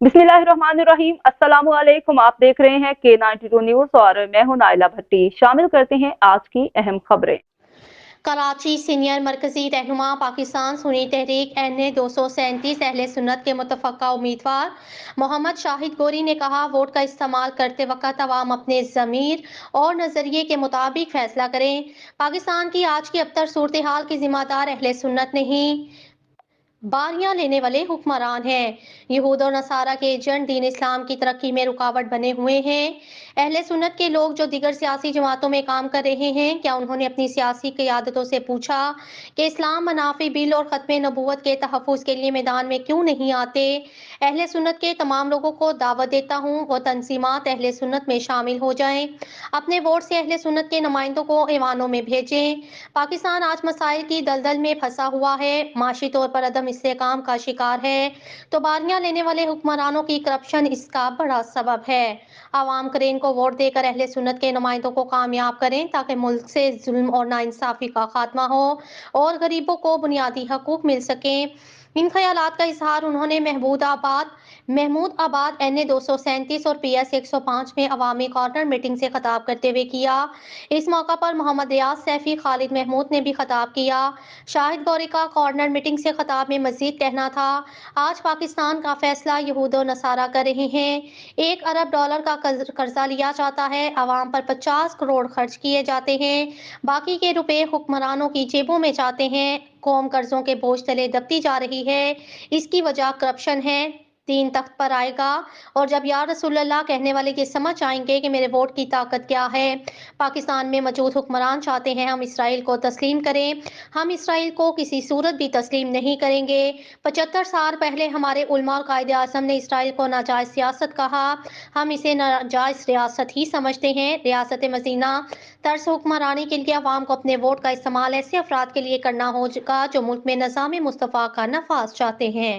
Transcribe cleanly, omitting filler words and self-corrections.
बिस्मिल्लाहिर्रहमानिर्रहीम। अस्सलामु अलैकुम। आप देख रहे हैं K92 न्यूज और मैं हूं नाइला भट्टी। शामिल करते हैं आज की अहम खबरें। कराची सीनियर मरकजी रहनुमा पाकिस्तान सुन्नी तहरीक NA 237 अहले सुन्नत के मुतफ़क्का उम्मीदवार मोहम्मद शाहिद गोरी ने कहा, वोट का इस्तेमाल करते वक्त अवाम अपने ज़मीर और नज़रिए के मुताबिक फैसला करें। पाकिस्तान की आज की अबतर सूरत हाल की जिम्मेदार अहले सुन्नत नहीं, बारियां लेने वाले हुक्मरान हैं। यहूद और नसारा के एजेंट दीन इस्लाम की तरक्की में रुकावट बने हुए हैं। अहले सुन्नत के लोग जो दीगर सियासी जमातों में काम कर रहे हैं, क्या उन्होंने अपनी सियासी क़यादतों से पूछा कि इस्लाम मनाफी बिल और ख़त्म नबूवत के तहफ़्फ़ुज़ के लिए मैदान में क्यों नहीं आते? अहले सुन्नत के तमाम लोगों को दावत देता हूँ, वो तंजीमात अहले सुन्नत में शामिल हो जाएं। अपने वोट से अहले सुन्नत के नुमाइंदों को ऐवानों में भेजें। पाकिस्तान आज मसाइल की दलदल में फंसा हुआ है, माशी तौर पर अदम इस्तेहकाम का शिकार है, तो बारियां लेने वाले हुक्मरानों की करप्शन इसका बड़ा सबब है। आवाम करेन को वोट देकर अहले सुन्नत के नुमाइंदों को कामयाब करें ताकि मुल्क से जुल्म और नाइंसाफी का खात्मा हो और गरीबों को बुनियादी हकूक मिल सकें। इन ख्यालात का इजहार उन्होंने महमूद आबाद NA 237 और PS 105 में अवामी कॉर्नर मीटिंग से खिताब करते हुए किया। इस मौका पर मोहम्मद रियाज सैफी, खालिद महमूद ने भी खिताब किया। शाहिद गौरी का कॉर्नर मीटिंग से खिताब में मजीद कहना था, आज पाकिस्तान का फैसला यहूद और नसारा कर रहे हैं। $1 अरब का कर्जा लिया जाता है, आवाम पर 50 करोड़ खर्च किए जाते हैं, बाकी के रुपए हुक्मरानों की जेबों में जाते हैं। कौम कर्जों के बोझ तले दबती जा रही है, इसकी वजह करप्शन है। दीन तख्त पर आएगा और जब या रसूलल्लाह कहने वाले ये समझ आएंगे कि मेरे वोट की ताकत क्या है। पाकिस्तान में मौजूद हुक्मरान चाहते हैं हम इसराइल को तस्लीम करें, हम इसराइल को किसी सूरत भी तस्लीम नहीं करेंगे। 75 साल पहले हमारे उलमा और कायदे आज़म ने इसराइल को नाजायज सियासत कहा, हम इसे नाजायज रियासत ही समझते हैं। रियासत मदीना तर्स हुक्मरानी के लिए अवाम को अपने वोट का इस्तेमाल ऐसे अफराद के लिए करना होगा जो मुल्क में निज़ाम मुस्तफ़ा का नफाज चाहते हैं।